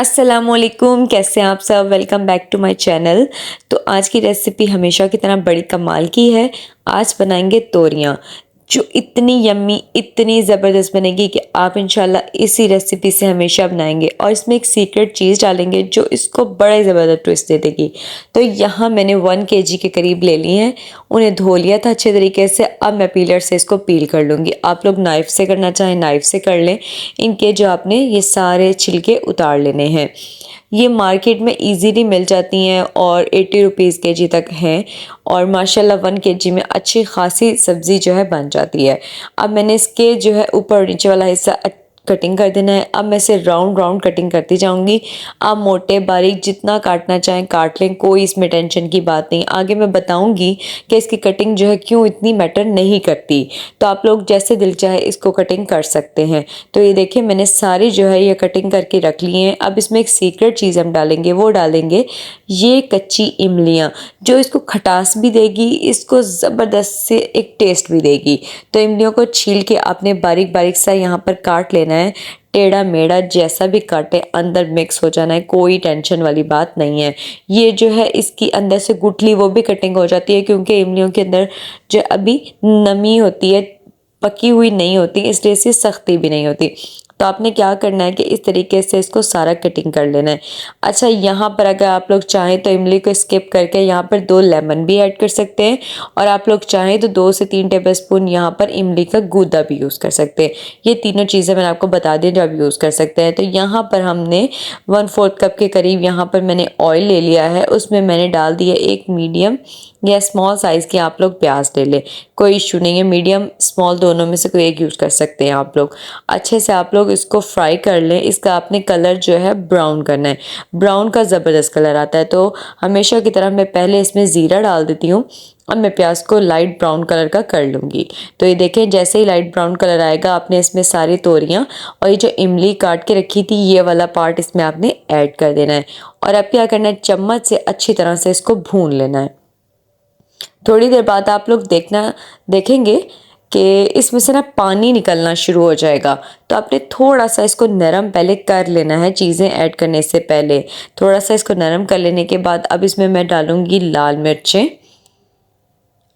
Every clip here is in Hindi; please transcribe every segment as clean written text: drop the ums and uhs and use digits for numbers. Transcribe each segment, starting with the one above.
अस्सलामुअलैकुम, कैसे हैं आप सब। Welcome back to my channel. तो आज की रेसिपी हमेशा की तरह बड़ी कमाल की है। आज बनाएंगे तोरियां जो इतनी यम्मी, इतनी ज़बरदस्त बनेगी कि आप इंशाल्लाह इसी रेसिपी से हमेशा बनाएंगे। और इसमें एक सीक्रेट चीज़ डालेंगे जो इसको बड़ा ही ज़बरदस्त ट्विस्ट दे देगी। तो यहाँ मैंने 1 kg के करीब ले ली हैं। उन्हें धो लिया था अच्छे तरीके से। अब मैं पीलर से इसको पील कर लूँगी। आप लोग नाइफ़ से करना चाहें नाइफ़ से कर लें। इनके जो आपने ये सारे छिलके उतार लेने हैं। ये मार्केट में इजीली मिल जाती हैं और 80 रुपीज़ केजी तक हैं। और माशाल्लाह 1 kg में अच्छी खासी सब्ज़ी जो है बन जाती है। अब मैंने इसके जो है ऊपर और नीचे वाला हिस्सा कटिंग कर देना है। अब मैं इसे राउंड राउंड कटिंग करती जाऊंगी। आप मोटे बारीक जितना काटना चाहें काट लें, कोई इसमें टेंशन की बात नहीं। आगे मैं बताऊंगी कि इसकी कटिंग जो है क्यों इतनी मैटर नहीं करती। तो आप लोग जैसे दिल चाहे इसको कटिंग कर सकते हैं। तो ये देखिए मैंने सारी जो है ये कटिंग करके रख ली हैं। अब इसमें एक सीक्रेट चीज़ हम डालेंगे, वो डालेंगे ये कच्ची इमलियाँ, जो इसको खटास भी देगी, इसको ज़बरदस्त से एक टेस्ट भी देगी। तो इमलियों को छील के आपने बारीक बारीक सा यहाँ पर काट लेना है। टेढ़ा मेढ़ा जैसा भी काटे अंदर मिक्स हो जाना है, कोई टेंशन वाली बात नहीं है। ये जो है इसकी अंदर से गुठली वो भी कटिंग हो जाती है, क्योंकि इमलियों के अंदर जो अभी नमी होती है, पकी हुई नहीं होती, इसलिए इसकी सख्ती भी नहीं होती। तो आपने क्या करना है कि इस तरीके से इसको सारा कटिंग कर लेना है। अच्छा, यहाँ पर अगर आप लोग चाहें तो इमली को स्किप करके यहाँ पर 2 लेमन भी ऐड कर सकते हैं। और आप लोग चाहें तो 2 से 3 टेबलस्पून यहाँ पर इमली का गूदा भी यूज़ कर सकते हैं। ये तीनों चीज़ें मैंने आपको बता दी जो आप यूज़ कर सकते हैं। तो यहाँ पर हमने 1/4 कप के करीब यहाँ पर मैंने ऑयल ले लिया है। उसमें मैंने डाल दिया एक मीडियम या स्मॉल साइज़ के आप लोग प्याज ले लें, कोई इशू नहीं है। मीडियम स्मॉल दोनों में से कोई एक यूज़ कर सकते हैं आप लोग। अच्छे से आप लोग इसको फ्राई कर लें। इसका आपने कलर जो है ब्राउन करना है। ब्राउन का ज़बरदस्त कलर आता है। तो हमेशा की तरह मैं पहले इसमें ज़ीरा डाल देती हूँ। अब मैं प्याज को लाइट ब्राउन कलर का कर लूँगी। तो ये देखें जैसे ही लाइट ब्राउन कलर आएगा आपने इसमें सारी तोरियाँ और ये जो इमली काट के रखी थी ये वाला पार्ट इसमें आपने ऐड कर देना है। और अब क्या करना है, चम्मच से अच्छी तरह से इसको भून लेना है। थोड़ी देर बाद आप लोग देखेंगे कि इसमें से ना पानी निकलना शुरू हो जाएगा। तो आपने थोड़ा सा इसको नरम पहले कर लेना है। चीज़ें ऐड करने से पहले थोड़ा सा इसको नरम कर लेने के बाद अब इसमें मैं डालूंगी लाल मिर्चें।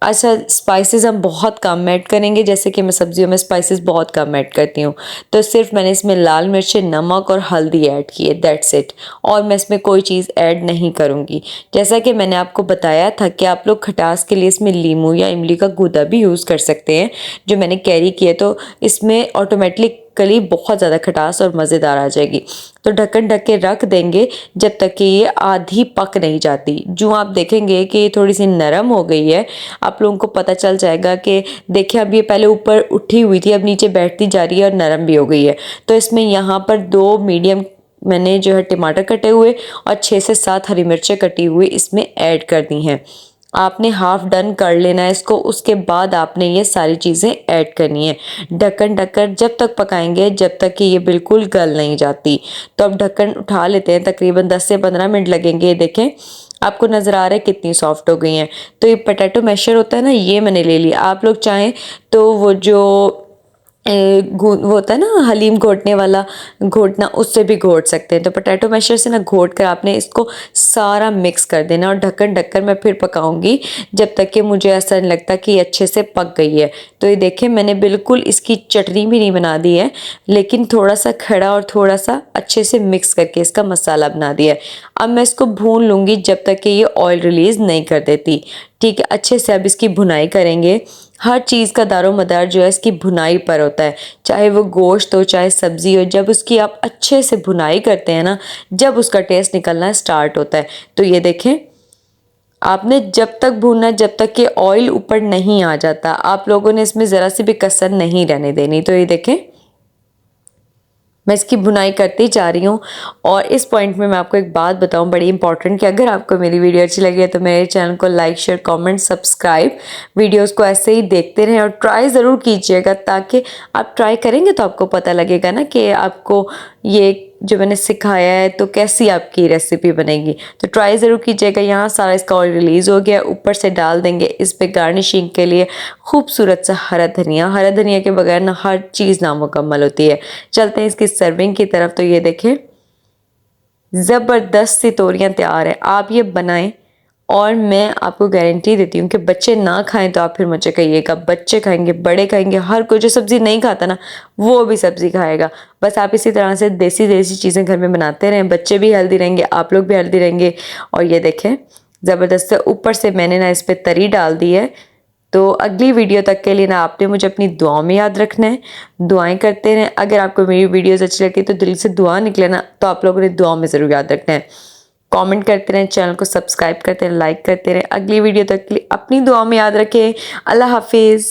अच्छा, स्पाइसेस हम बहुत कम ऐड करेंगे, जैसे कि मैं सब्जियों में स्पाइसेस बहुत कम ऐड करती हूँ। तो सिर्फ मैंने इसमें लाल मिर्च, नमक और हल्दी ऐड की है, दैट्स इट। और मैं इसमें कोई चीज़ ऐड नहीं करूँगी। जैसा कि मैंने आपको बताया था कि आप लोग खटास के लिए इसमें लीमू या इमली का गूदा भी यूज़ कर सकते हैं, जो मैंने कैरी किया। तो इसमें ऑटोमेटिकली बहुत ज़्यादा खटास और मज़ेदार आ जाएगी। तो ढक्कन ढक के रख देंगे जब तक कि ये आधी पक नहीं जाती। जो आप देखेंगे कि ये थोड़ी सी नरम हो गई है, आप लोगों को पता चल जाएगा कि देखिए अब ये पहले ऊपर उठी हुई थी, अब नीचे बैठती जा रही है और नरम भी हो गई है। तो इसमें यहाँ पर 2 मीडियम मैंने जो है टमाटर कटे हुए और 6 से 7 हरी मिर्चें कटी हुई इसमें ऐड कर दी हैं। आपने हाफ डन कर लेना है इसको। उसके बाद आपने ये सारी चीज़ें ऐड करनी है। ढक्कन ढककर जब तक पकाएंगे जब तक कि ये बिल्कुल गल नहीं जाती। तो अब ढक्कन उठा लेते हैं। तकरीबन 10 से 15 मिनट लगेंगे। देखें आपको नज़र आ रहा है कितनी सॉफ्ट हो गई हैं। तो ये पोटैटो मैशर होता है ना, ये मैंने ले लिया। आप लोग चाहें तो वो जो वो होता है ना हलीम घोटने वाला घोटना, उससे भी घोट सकते हैं। तो पोटैटो मैशर से ना घोट कर आपने इसको सारा मिक्स कर देना। और ढक्कन ढककर मैं फिर पकाऊंगी जब तक कि मुझे ऐसा नहीं लगता कि अच्छे से पक गई है। तो ये देखें मैंने बिल्कुल इसकी चटनी भी नहीं बना दी है, लेकिन थोड़ा सा खड़ा और थोड़ा सा अच्छे से मिक्स करके इसका मसाला बना दिया है। अब मैं इसको भून लूँगी जब तक कि ये ऑयल रिलीज़ नहीं कर देती। ठीक है, अच्छे से अब इसकी भुनाई करेंगे। हर चीज़ का दारोमदार जो है इसकी भुनाई पर होता है, चाहे वो गोश्त हो चाहे सब्ज़ी हो। जब उसकी आप अच्छे से भुनाई करते हैं ना, जब उसका टेस्ट निकलना स्टार्ट होता है। तो ये देखें आपने जब तक भूनना है जब तक कि ऑयल ऊपर नहीं आ जाता। आप लोगों ने इसमें ज़रा सी भी कसर नहीं रहने देनी। तो ये देखें मैं इसकी बुनाई करती जा रही हूँ। और इस पॉइंट में मैं आपको एक बात बताऊँ बड़ी इंपॉर्टेंट, कि अगर आपको मेरी वीडियो अच्छी लगी है तो मेरे चैनल को like share comment subscribe, videos को ऐसे ही देखते रहें और ट्राई ज़रूर कीजिएगा। ताकि आप ट्राई करेंगे तो आपको पता लगेगा ना कि आपको ये जो मैंने सिखाया है तो कैसी आपकी रेसिपी बनेगी। तो ट्राई ज़रूर कीजिएगा। यहाँ सारा इसका ऑयल रिलीज़ हो गया। ऊपर से डाल देंगे इस पे गार्निशिंग के लिए खूबसूरत सा हरा धनिया। हरा धनिया के बगैर ना हर चीज़ नामुकम्मल होती है। चलते हैं इसकी सर्विंग की तरफ। तो ये देखें ज़बरदस्त सी तोरियां तैयार हैं। आप ये बनाएं और मैं आपको गारंटी देती हूँ कि बच्चे ना खाएं तो आप फिर मुझे कहिएगा। बच्चे खाएंगे, बड़े खाएंगे, हर कोई जो सब्ज़ी नहीं खाता ना वो भी सब्ज़ी खाएगा। बस आप इसी तरह से देसी देसी चीज़ें घर में बनाते रहें, बच्चे भी हेल्दी रहेंगे, आप लोग भी हेल्दी रहेंगे। और ये देखें ज़बरदस्त से ऊपर से मैंने ना इस पर तरी डाल दी है। तो अगली वीडियो तक के लिए ना आपने मुझे अपनी दुआओं में याद रखना है, दुआएं करते रहें। अगर आपको मेरी वीडियोस अच्छी लगती है तो दिल से दुआ निकले ना, तो आप लोगों ने दुआओं में ज़रूर याद रखना है। कमेंट करते रहें, चैनल को सब्सक्राइब करते रहें, लाइक करते रहें। अगली वीडियो तक के लिए अपनी दुआओं में याद रखें। अल्लाह हाफिज़।